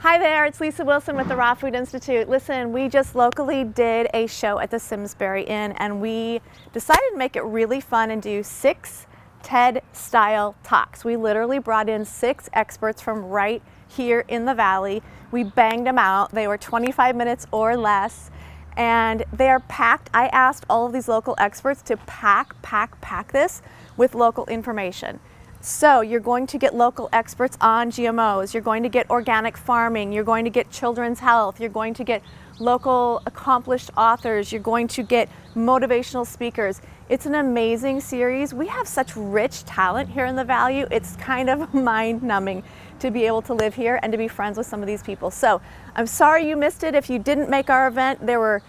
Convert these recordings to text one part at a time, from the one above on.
Hi there, it's Lisa Wilson with the Raw Food Institute. Listen, we just locally did a show at the Simsbury Inn and we decided to make it really fun and do 6 TED-style talks. We literally brought in 6 experts from right here in the Valley. We banged them out. They were 25 minutes or less and they are packed. I asked all of these local experts to pack this with local information. So you're going to get local experts on GMOs, you're going to get organic farming, you're going to get children's health, you're going to get local accomplished authors, you're going to get motivational speakers. It's an amazing series. We have such rich talent here in the Valley. It's kind of mind-numbing to be able to live here and to be friends with some of these people. So I'm sorry you missed it if you didn't make our event. There were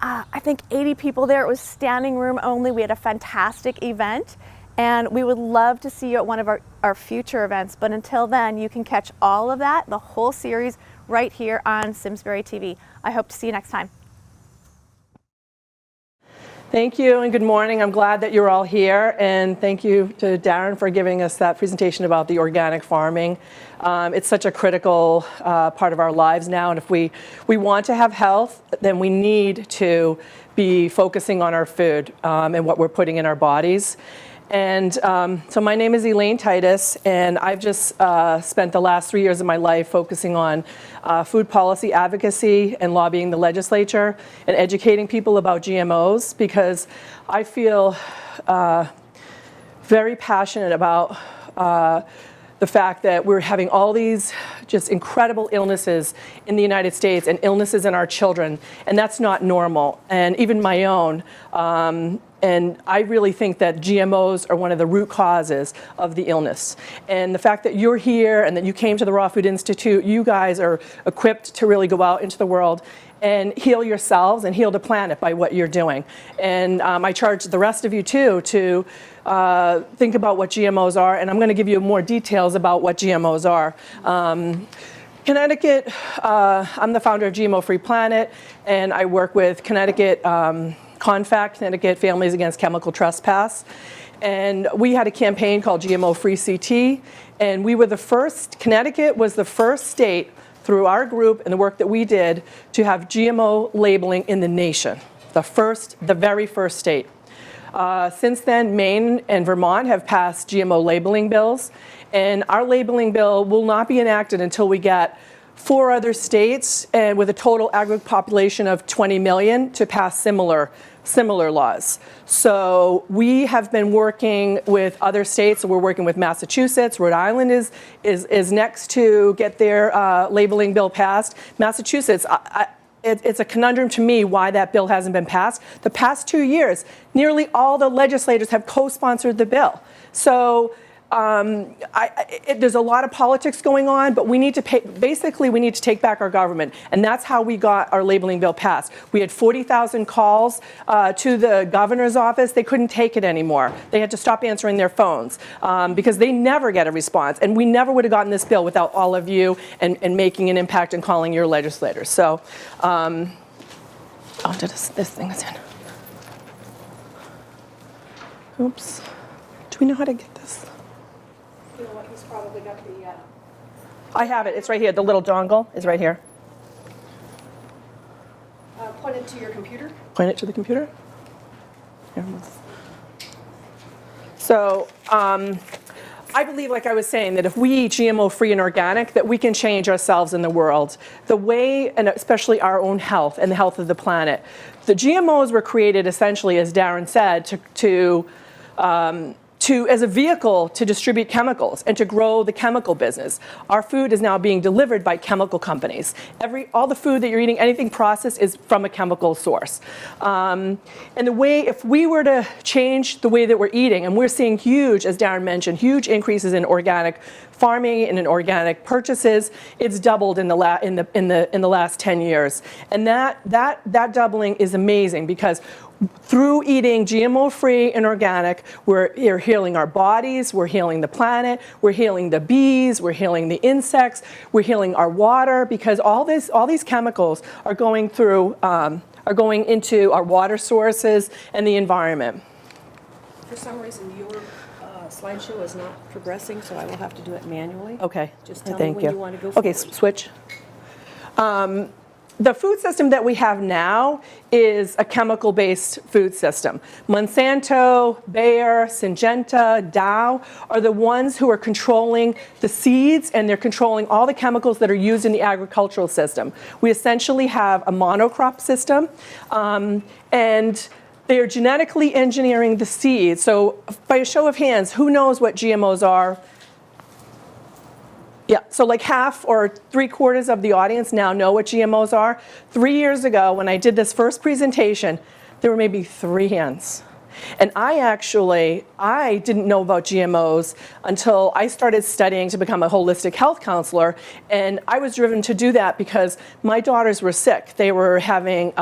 I think 80 people there. It was standing room only. We had a fantastic event. And we would love to see you at one of our future events. But until then, you can catch all of that, the whole series, right here on Simsbury TV. I hope to see you next time. Thank you and good morning. I'm glad that you're all here. And thank you to Darren for giving us that presentation about the organic farming. It's such a critical part of our lives now. And if we want to have health, then we need to be focusing on our food and what we're putting in our bodies. And so my name is Elaine Titus, and I've just spent the last 3 years of my life focusing on food policy advocacy and lobbying the legislature and educating people about GMOs, because I feel very passionate about the fact that we're having all these just incredible illnesses in the United States and illnesses in our children, and that's not normal, and even my own. And I really think that GMOs are one of the root causes of the illness. And the fact that you're here and that you came to the Raw Food Institute, you guys are equipped to really go out into the world and heal yourselves and heal the planet by what you're doing. And I charge the rest of you too to think about what GMOs are, and I'm going to give you more details about what GMOs are. Connecticut, I'm the founder of GMO Free Planet, and I work with Connecticut CONFACT, Connecticut Families Against Chemical Trespass. And we had a campaign called GMO Free CT, and we were the first, Connecticut was the first state through our group and the work that we did to have GMO labeling in the nation. The very first state. Since then, Maine and Vermont have passed GMO labeling bills, and our labeling bill will not be enacted until we get 4 other states and with a total aggregate population of 20 million to pass similar laws. So we have been working with other states. So we're working with Massachusetts. Rhode Island is next to get their labeling bill passed. Massachusetts, it's a conundrum to me why that bill hasn't been passed. The past 2 years, nearly all the legislators have co-sponsored the bill. So there's a lot of politics going on, but we need to basically we need to take back our government, and that's how we got our labeling bill passed. We had 40,000 calls to the governor's office. They couldn't take it anymore. They had to stop answering their phones because they never get a response, and we never would have gotten this bill without all of you and making an impact and calling your legislators. So, this thing is in. Oops. Do we know how to get this? You know what, he's probably got the... I have it. It's right here. The little dongle is right here. Point it to your computer. Point it to the computer. Here. So I believe, like I was saying, that if we eat GMO-free and organic, that we can change ourselves in the world. The way, and especially our own health and the health of the planet. The GMOs were created essentially, as Darren said, as a vehicle to distribute chemicals and to grow the chemical business. Our food is now being delivered by chemical companies. All the food that you're eating, anything processed, is from a chemical source. And if we were to change the way that we're eating, and we're seeing huge, as Darren mentioned, huge increases in organic farming and in organic purchases, it's doubled in the last 10 years. And that doubling is amazing, because through eating GMO-free and organic, we're healing our bodies, we're healing the planet, we're healing the bees, we're healing the insects, we're healing our water, because all these chemicals are going into our water sources and the environment. For some reason, your slideshow is not progressing, so I will have to do it manually. Okay. Just tell me Thank when you want to go Okay, forward. switch. The food system that we have now is a chemical-based food system. Monsanto, Bayer, Syngenta, Dow are the ones who are controlling the seeds, and they're controlling all the chemicals that are used in the agricultural system. We essentially have a monocrop system, and they are genetically engineering the seeds. So by a show of hands, who knows what GMOs are? Yeah, so like half or 3/4 of the audience now know what GMOs are. 3 years ago, when I did this first presentation, there were maybe 3 hands. And I didn't know about GMOs until I started studying to become a holistic health counselor. And I was driven to do that because my daughters were sick. They were having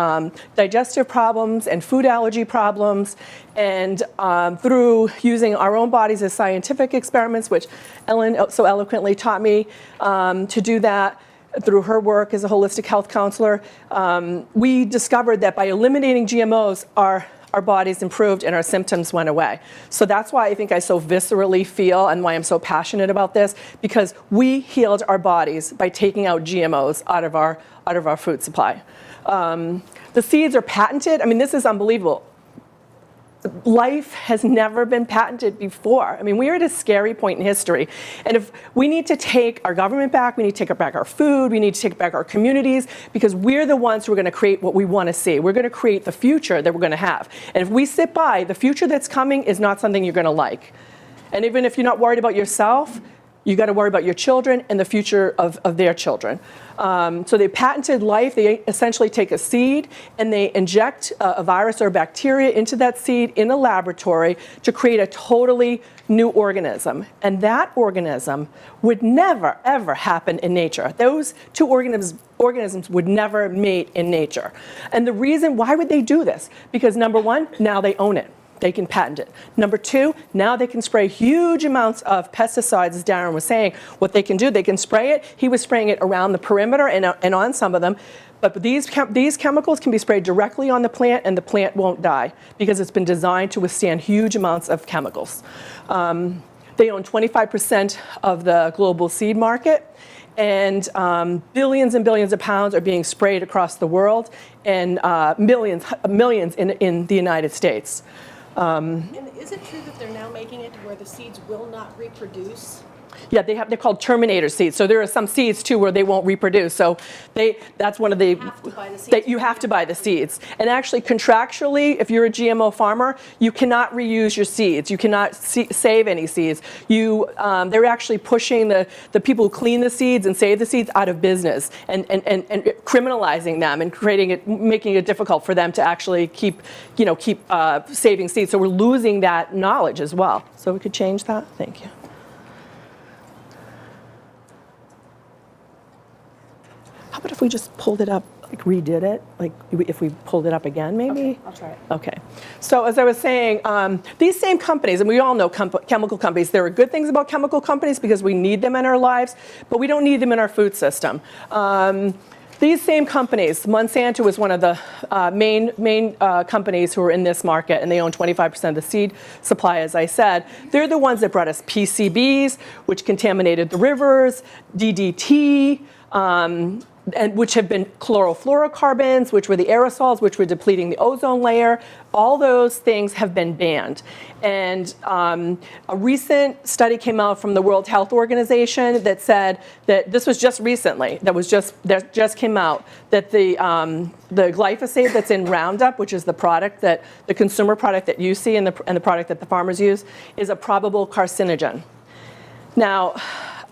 digestive problems and food allergy problems. And through using our own bodies as scientific experiments, which Ellen so eloquently taught me to do that, through her work as a holistic health counselor, we discovered that by eliminating GMOs, our bodies improved and our symptoms went away. So that's why I think I so viscerally feel and why I'm so passionate about this, because we healed our bodies by taking out GMOs out of our food supply. The seeds are patented. I mean, this is unbelievable. Life has never been patented before. I mean, we are at a scary point in history. And if we need to take our government back, we need to take back our food, we need to take back our communities, because we're the ones who are going to create what we want to see. We're going to create the future that we're going to have. And if we sit by, the future that's coming is not something you're going to like. And even if you're not worried about yourself, you got to worry about your children and the future of their children. So they patented life. They essentially take a seed and they inject a virus or bacteria into that seed in a laboratory to create a totally new organism. And that organism would never, ever happen in nature. Those two organisms would never mate in nature. And the reason, why would they do this? Because number one, now they own it. They can patent it. Number two, now they can spray huge amounts of pesticides, as Darren was saying. What they can do, they can spray it. He was spraying it around the perimeter and on some of them. But these chemicals can be sprayed directly on the plant, and the plant won't die because it's been designed to withstand huge amounts of chemicals. They own 25% of the global seed market. And billions and billions of pounds are being sprayed across the world, and millions in the United States. And is it true that they're now making it to where the seeds will not reproduce? Yeah, they're called terminator seeds. So there are some seeds too where they won't reproduce. So that's one of the, You have to buy the seeds. you have to buy the seeds. And actually contractually, if you're a GMO farmer, you cannot reuse your seeds. You cannot save any seeds. They're actually pushing the people who clean the seeds and save the seeds out of business and criminalizing them and making it difficult for them to actually keep saving seeds. So we're losing that knowledge as well. So we could change that. Thank you. How about if we just pulled it up, like redid it? Like if we pulled it up again, maybe? Okay, I'll try it. Okay. So as I was saying, these same companies, and we all know chemical companies, there are good things about chemical companies because we need them in our lives, but we don't need them in our food system. These same companies, Monsanto is one of the main companies who are in this market, and they own 25% of the seed supply, as I said. They're the ones that brought us PCBs, which contaminated the rivers, DDT, and which have been chlorofluorocarbons, which were the aerosols, which were depleting the ozone layer. All those things have been banned. And a recent study came out from the World Health Organization that said that this was just recently, that just came out, that the glyphosate that's in Roundup, which is the consumer product that you see and the product that the farmers use, is a probable carcinogen. Now,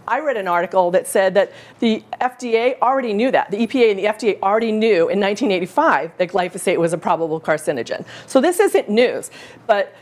I read an article that said that the FDA already knew that. The EPA and the FDA already knew in 1985 that glyphosate was a probable carcinogen. So this isn't news. But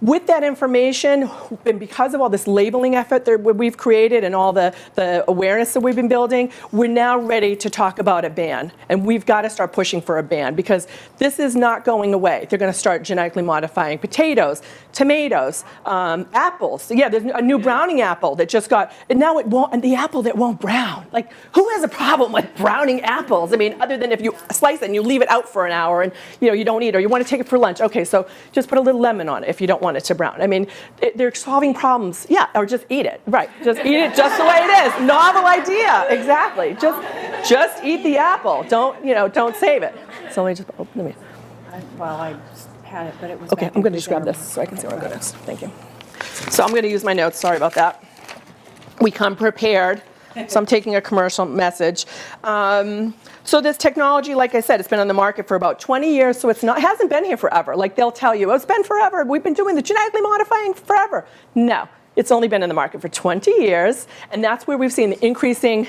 with that information, and because of all this labeling effort that we've created and all the awareness that we've been building, we're now ready to talk about a ban. And we've got to start pushing for a ban because this is not going away. They're going to start genetically modifying potatoes, tomatoes, apples. Yeah, there's a new browning apple that just got, and now it won't, and the apple that won't brown. Like, who has a problem with browning apples? I mean, other than if you slice it and you leave it out for an hour and you don't eat it, or you want to take it for lunch. Okay, so just put a little lemon cinnamon on it if you don't want it to brown. I mean, they're solving problems. Yeah, or just eat it. Right, just eat it just the way it is. Novel idea, exactly. Just eat the apple. Don't save it. So let me just open the. Well, I had it, but it was Okay, I'm going to just grab this so I can see where I'm going next. Thank you. So I'm going to use my notes. Sorry about that. We come prepared. So I'm taking a commercial message. So this technology, like I said, it's been on the market for about 20 years, so it hasn't been here forever. Like they'll tell you, oh, it's been forever. We've been doing the genetically modifying forever. No, it's only been in the market for 20 years, and that's where we've seen the increasing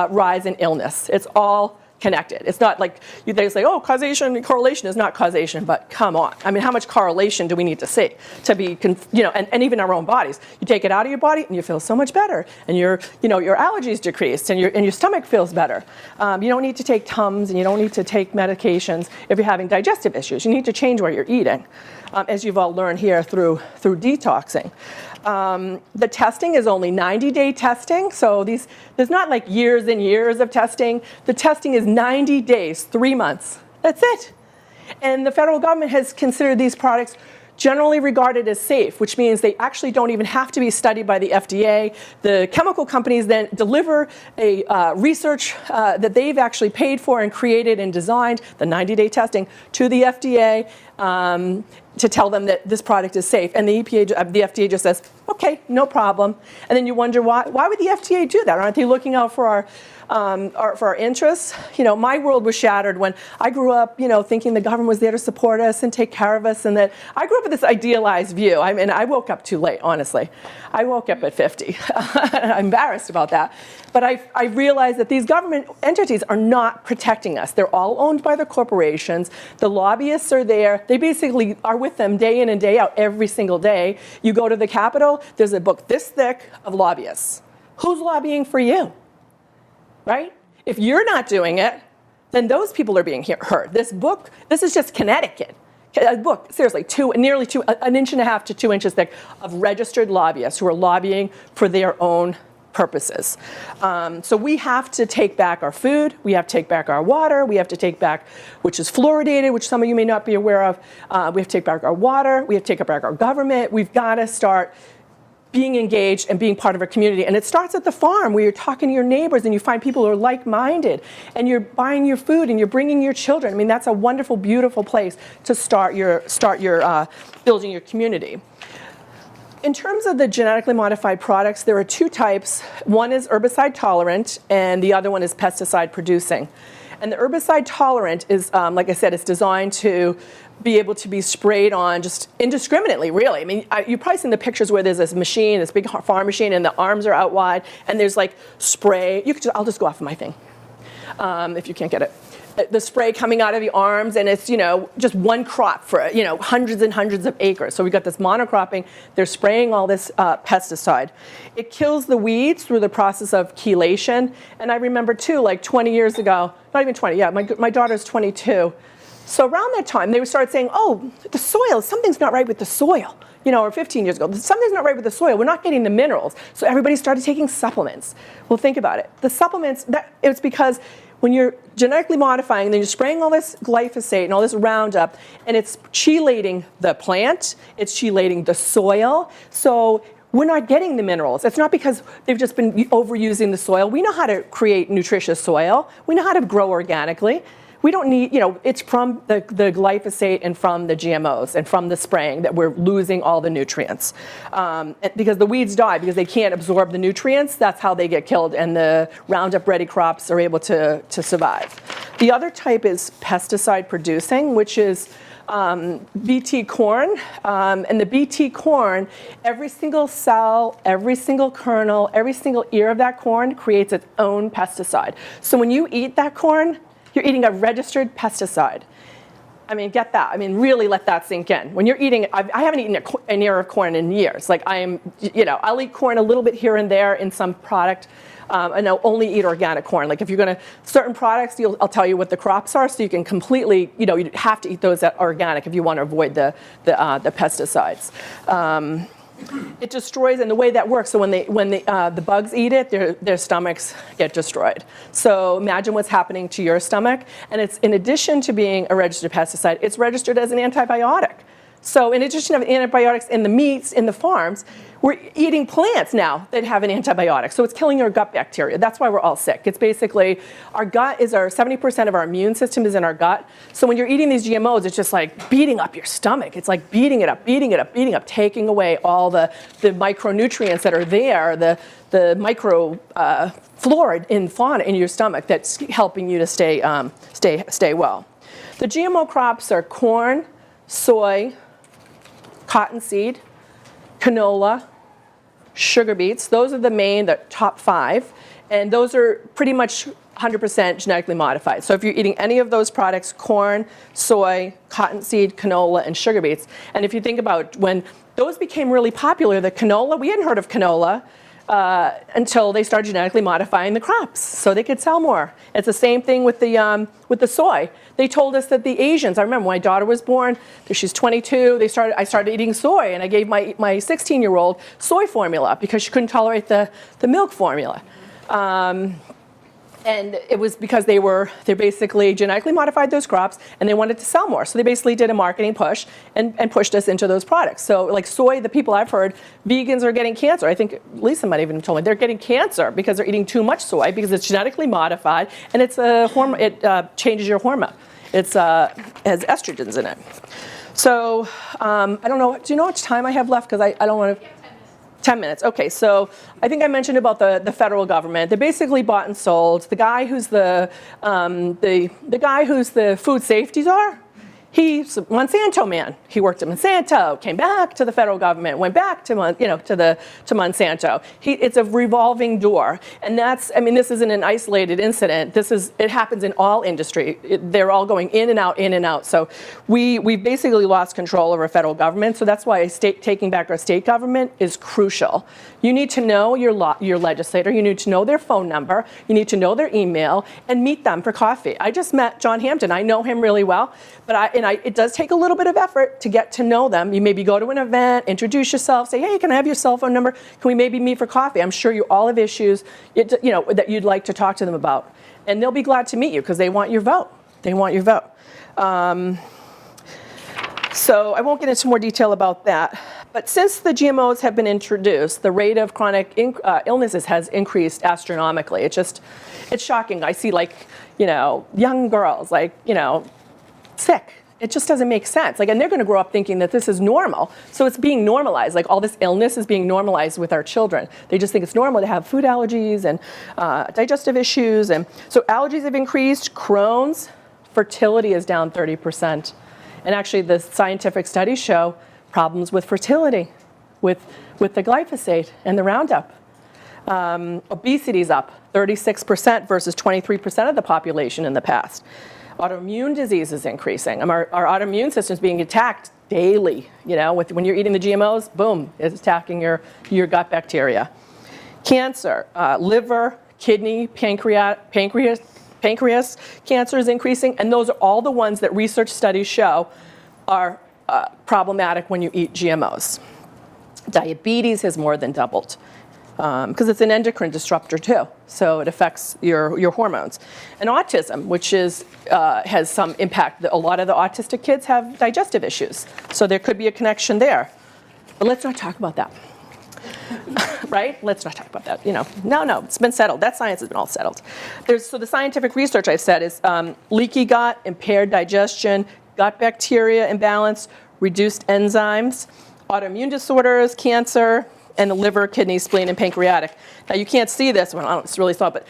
rise in illness. It's all connected. It's not like they say, oh, correlation is not causation, but come on. I mean, how much correlation do we need to see to be, and even our own bodies. You take it out of your body and you feel so much better, and your allergies decreased, and your stomach feels better. You don't need to take Tums, and you don't need to take medications if you're having digestive issues. You need to change what you're eating, as you've all learned here through detoxing. The testing is only 90-day testing, so there's not like years and years of testing. The testing is 90 days, 3 months. That's it. And the federal government has considered these products generally regarded as safe, which means they actually don't even have to be studied by the FDA. The chemical companies then deliver a research that they've actually paid for and created and designed, the 90-day testing, to the FDA to tell them that this product is safe. And the FDA just says, okay, no problem. And then you wonder why would the FDA do that? Aren't they looking out for our interests? My world was shattered when I grew up, thinking the government was there to support us and take care of us, and that I grew up with this idealized view. I mean, I woke up too late, honestly. I woke up at 50. I'm embarrassed about that. But I realized that these government entities are not protecting us. They're all owned by the corporations. The lobbyists are there. They basically are with them day in and day out every single day. You go to the Capitol, there's a book this thick of lobbyists. Who's lobbying for you? Right? If you're not doing it, then those people are being hurt. This book, this is just Connecticut. A book, seriously, an inch and a half to 2 inches thick of registered lobbyists who are lobbying for their own purposes. So we have to take back our food, we have to take back our water, we have to take back, which is fluoridated, which some of you may not be aware of. We have to take back our water, we have to take back our government. We've got to start being engaged and being part of a community. And it starts at the farm, where you're talking to your neighbors and you find people who are like-minded, and you're buying your food and you're bringing your children. I mean, that's a wonderful, beautiful place to start your building your community. In terms of the genetically modified products, there are two types. One is herbicide tolerant, and the other one is pesticide producing. And the herbicide tolerant is, like I said, it's designed to be able to be sprayed on just indiscriminately, really. I mean, you've probably seen the pictures where there's this machine, this big farm machine, and the arms are out wide, and there's like spray. I'll just go off of my thing, if you can't get it. The spray coming out of the arms, and it's, just one crop for, hundreds and hundreds of acres. So we've got this monocropping. They're spraying all this pesticide. It kills the weeds through the process of chelation. And I remember, too, like 20 years ago, not even 20, yeah, my daughter's 22. So around that time, they would start saying, oh, the soil, something's not right with the soil. Or 15 years ago, something's not right with the soil. We're not getting the minerals. So everybody started taking supplements. Well, think about it. The supplements, it's because when you're genetically modifying, then you're spraying all this glyphosate and all this Roundup, and it's chelating the plant, it's chelating the soil. So we're not getting the minerals. It's not because they've just been overusing the soil. We know how to create nutritious soil. We know how to grow organically. We don't need, it's from the glyphosate and from the GMOs and from the spraying that we're losing all the nutrients. Because the weeds die because they can't absorb the nutrients. That's how they get killed, and the Roundup ready crops are able to survive. The other type is pesticide producing, which is BT corn. And the BT corn, every single cell, every single kernel, every single ear of that corn creates its own pesticide. So when you eat that corn, you're eating a registered pesticide. I mean, get that. I mean, really let that sink in. When you're eating, I haven't eaten an ear of corn in years. Like I'll eat corn a little bit here and there in some product, and I'll only eat organic corn. Like if you're gonna, certain products, I'll tell you what the crops are, so you can completely, you have to eat those that are organic if you want to avoid the pesticides. It destroys, and the way that works, so when the bugs eat it, their stomachs get destroyed. So imagine what's happening to your stomach. And it's, in addition to being a registered pesticide, it's registered as an antibiotic. So in addition to antibiotics in the meats, in the farms, we're eating plants now that have an antibiotic. So it's killing our gut bacteria. That's why we're all sick. It's basically, our gut is 70% of our immune system is in our gut. So when you're eating these GMOs, it's just like beating up your stomach. It's like beating it up, taking away all the micronutrients that are there, the micro flora in fauna in your stomach that's helping you to stay well. The GMO crops are corn, soy, cottonseed, canola, sugar beets. Those are the top 5, and those are pretty much 100% genetically modified. So if you're eating any of those products, corn, soy, cottonseed, canola, and sugar beets, and if you think about when those became really popular, the canola, we hadn't heard of canola until they started genetically modifying the crops so they could sell more. It's the same thing with the soy. They told us that the Asians, I remember when my daughter was born, she's 22, I started eating soy, and I gave my 16-year-old soy formula because she couldn't tolerate the milk formula. And it was because they basically genetically modified those crops and they wanted to sell more. So they basically did a marketing push and pushed us into those products. So like soy, the people I've heard, vegans are getting cancer. I think Lisa might even have told me they're getting cancer because they're eating too much soy because it's genetically modified and it's a hormone, it changes your hormone. It has estrogens in it. So I don't know, do you know how much time I have left? Because I don't want to. 10 minutes. Okay, so I think I mentioned about the federal government. They basically bought and sold. The guy who's the guy who's the food safety czar, he's a Monsanto man. He worked at Monsanto, came back to the federal government, went back to Monsanto. It's a revolving door, and this isn't an isolated incident. It happens in all industry. They're all going in and out, in and out. So we basically lost control of our federal government. So that's why taking back our state government is crucial. You need to know your legislator. You need to know their phone number. You need to know their email and meet them for coffee. I just met John Hampton. I know him really well, but it does take a little bit of effort to get to know them. You maybe go to an event, introduce yourself, say, hey, can I have your cell phone number? Can we maybe meet for coffee? I'm sure you all have issues that you'd like to talk to them about. And they'll be glad to meet you because they want your vote. They want your vote. So I won't get into more detail about that. But since the GMOs have been introduced, the rate of chronic illnesses has increased astronomically. It's shocking. I see young girls sick. It just doesn't make sense. And they're going to grow up thinking that this is normal. So it's being normalized. All this illness is being normalized with our children. They just think it's normal to have food allergies and digestive issues. And so allergies have increased. Crohn's, fertility is down 30%. And actually, the scientific studies show problems with fertility with the glyphosate and the Roundup. Obesity is up 36% versus 23% of the population in the past. Autoimmune disease is increasing. Our autoimmune system is being attacked daily. When you're eating the GMOs, boom, it's attacking your gut bacteria. Cancer, liver, kidney, pancreas cancer is increasing, and those are all the ones that research studies show are problematic when you eat GMOs. Diabetes has more than doubled because it's an endocrine disruptor too, so it affects your hormones. And autism, which has some impact. A lot of the autistic kids have digestive issues, so there could be a connection there. But let's not talk about that. Right? Let's not talk about that. No, it's been settled. That science has been all settled. So the scientific research I've said is leaky gut, impaired digestion, gut bacteria imbalance, reduced enzymes, autoimmune disorders, cancer, and the liver, kidney, spleen, and pancreatic. Now you can't see this one. I don't really saw it, but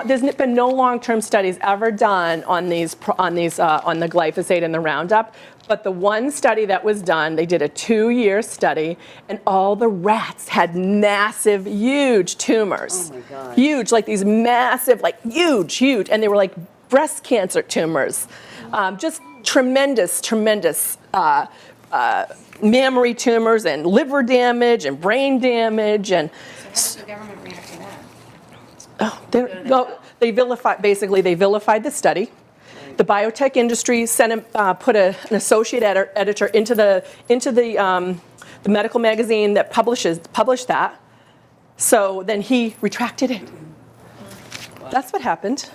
there's been no long-term studies ever done on the glyphosate and the Roundup. But the one study that was done, they did a 2-year study, and all the rats had massive, huge tumors. Oh my God. Huge, these massive, huge, and they were breast cancer tumors. Just tremendous mammary tumors and liver damage and brain damage. And So how did the government react to that? they vilified the study. The biotech industry put an associate editor into the medical magazine that published that. So then he retracted it. That's what happened.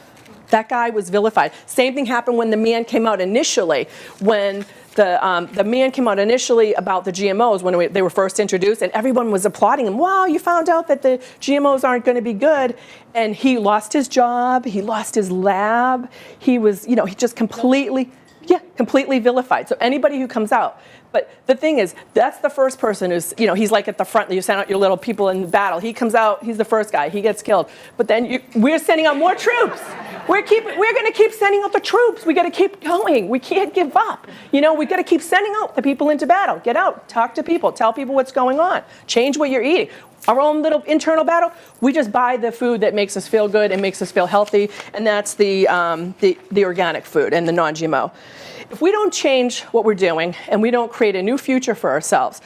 That guy was vilified. Same thing happened when the man came out initially, when the man came out initially about the GMOs when they were first introduced, and everyone was applauding him. Wow, you found out that the GMOs aren't going to be good. And he lost his job, he lost his lab, he was, he just completely vilified. So anybody who comes out. But the thing is, that's the first person who's, he's like at the front, you send out your little people in battle. He comes out, he's the first guy, he gets killed. But then we're sending out more troops. We're going to keep sending out the troops. We got to keep going. We can't give up. We got to keep sending out the people into battle. Get out, talk to people, tell people what's going on, change what you're eating. Our own little internal battle, we just buy the food that makes us feel good and makes us feel healthy, and that's the organic food and the non-GMO. If we don't change what we're doing and we don't create a new future for ourselves,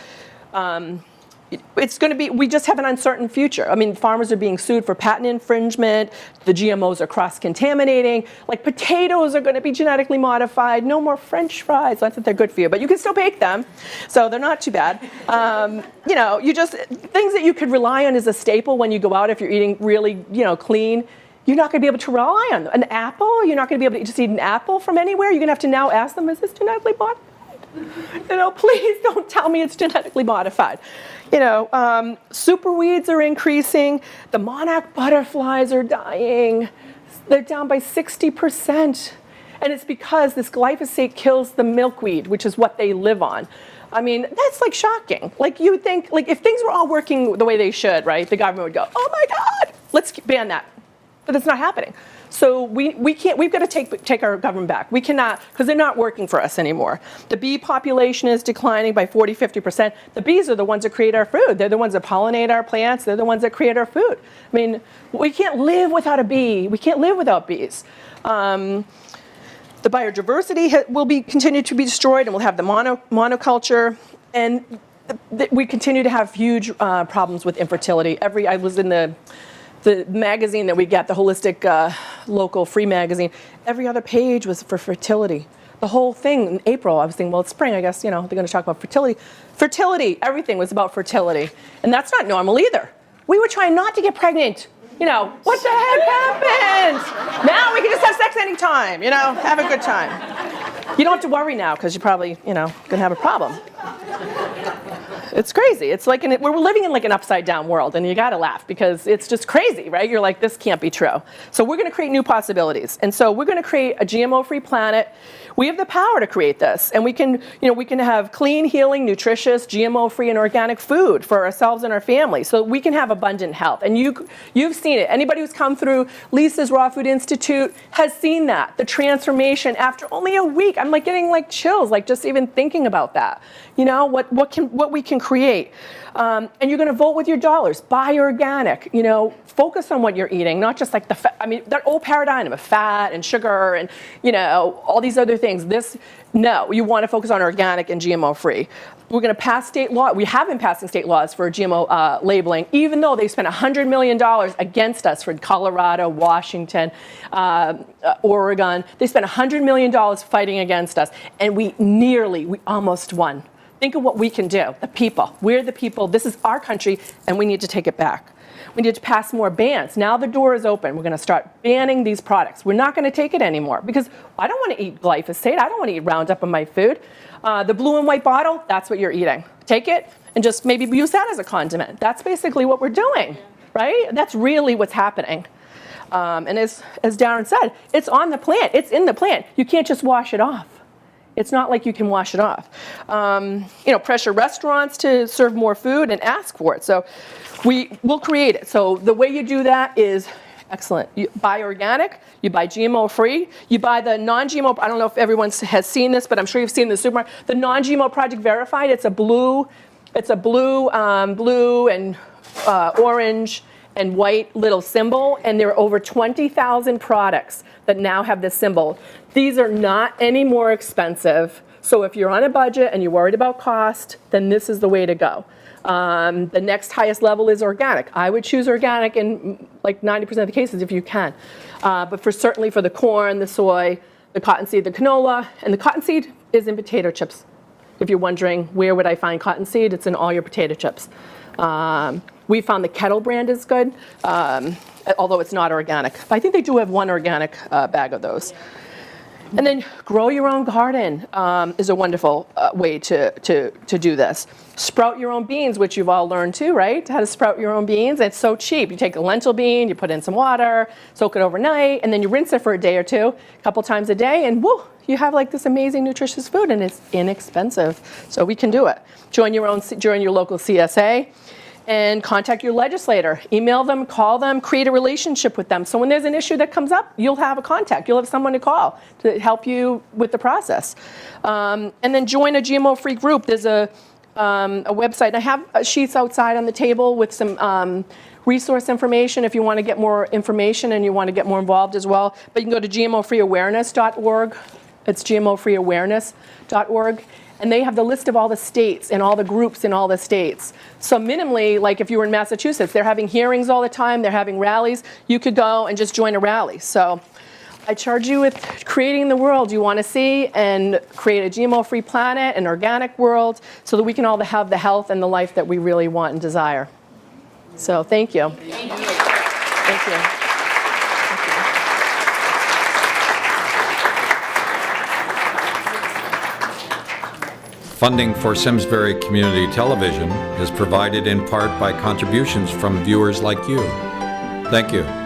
it's going to be, we just have an uncertain future. I mean, farmers are being sued for patent infringement. The GMOs are cross-contaminating. Like potatoes are going to be genetically modified. No more French fries. Not that they're good for you, but you can still bake them, so they're not too bad. Things that you could rely on as a staple when you go out if you're eating really, clean. You're not going to be able to rely on them. An apple, you're not going to be able to just eat an apple from anywhere. You're going to have to now ask them, is this genetically modified? Please don't tell me it's genetically modified. Super weeds are increasing. The monarch butterflies are dying. They're down by 60%. And it's because this glyphosate kills the milkweed, which is what they live on. I mean, that's like shocking. Like you would think, like if things were all working the way they should, right? The government would go, oh my God, let's ban that. But it's not happening. So we can't, we've got to take our government back. We cannot, because they're not working for us anymore. The bee population is declining by 40, 50%. The bees are the ones that create our food. They're the ones that pollinate our plants. They're the ones that create our food. I mean, we can't live without a bee. We can't live without bees. The biodiversity will continue to be destroyed, and we'll have the monoculture. And we continue to have huge problems with infertility. I was in the magazine that we get, the holistic local free magazine, every other page was for fertility. The whole thing in April, I was thinking, well, it's spring, I guess, they're going to talk about fertility. Fertility, everything was about fertility. And that's not normal either. We were trying not to get pregnant. What the heck happened? Now we can just have sex anytime, have a good time. You don't have to worry now because you're probably, going to have a problem. It's crazy. It's like we're living in like an upside down world, and you got to laugh because it's just crazy, right? You're like, this can't be true. So we're going to create new possibilities. And so we're going to create a GMO-free planet. We have the power to create this, and we can have clean, healing, nutritious, GMO-free and organic food for ourselves and our families so we can have abundant health. And you've seen it. Anybody who's come through Lisa's Raw Food Institute has seen that, the transformation after only a week. I'm like getting like chills, like just even thinking about that. What we can create. And you're going to vote with your dollars. Buy organic. Focus on what you're eating, not just like that old paradigm of fat and sugar and all these other things. You want to focus on organic and GMO-free. We're going to pass state law. We have been passing state laws for GMO labeling, even though they spent $100 million against us for Colorado, Washington, Oregon. They spent $100 million fighting against us, and we almost won. Think of what we can do, the people. We're the people. This is our country, and we need to take it back. We need to pass more bans. Now the door is open. We're going to start banning these products. We're not going to take it anymore because I don't want to eat glyphosate. I don't want to eat Roundup in my food. The blue and white bottle, that's what you're eating. Take it and just maybe use that as a condiment. That's basically what we're doing, right? That's really what's happening. And as Darren said, it's on the plant. It's in the plant. You can't just wash it off. It's not like you can wash it off. Pressure restaurants to serve more food and ask for it. So we'll create it. So the way you do that is excellent. You buy organic, you buy GMO-free, you buy the non-GMO. I don't know if everyone has seen this, but I'm sure you've seen the supermarket. The non-GMO Project Verified. It's a blue and orange and white little symbol, and there are over 20,000 products that now have this symbol. These are not any more expensive. So if you're on a budget and you're worried about cost, then this is the way to go. The next highest level is organic. I would choose organic in like 90% of the cases if you can. But certainly for the corn, the soy, the cottonseed, the canola, and the cottonseed is in potato chips. If you're wondering where would I find cottonseed, it's in all your potato chips. We found the Kettle brand is good, although it's not organic. But I think they do have one organic bag of those. And then grow your own garden is a wonderful way to do this. Sprout your own beans, which you've all learned too, right? How to sprout your own beans. It's so cheap. You take a lentil bean, you put in some water, soak it overnight, and then you rinse it for a day or two, a couple times a day, and woo, you have like this amazing nutritious food, and it's inexpensive. So we can do it. Join your local CSA. And contact your legislator. Email them, call them, create a relationship with them. So when there's an issue that comes up, you'll have a contact. You'll have someone to call to help you with the process. And then join a GMO-free group. There's a website. I have sheets outside on the table with some resource information if you want to get more information and you want to get more involved as well. But you can go to gmofreeawareness.org. It's gmofreeawareness.org. And they have the list of all the states and all the groups in all the states. So minimally, like if you were in Massachusetts, they're having hearings all the time, they're having rallies, you could go and just join a rally. So I charge you with creating the world you want to see and create a GMO-free planet, an organic world, so that we can all have the health and the life that we really want and desire. So thank you. Thank you. Thank you. Funding for Simsbury Community Television is provided in part by contributions from viewers like you. Thank you.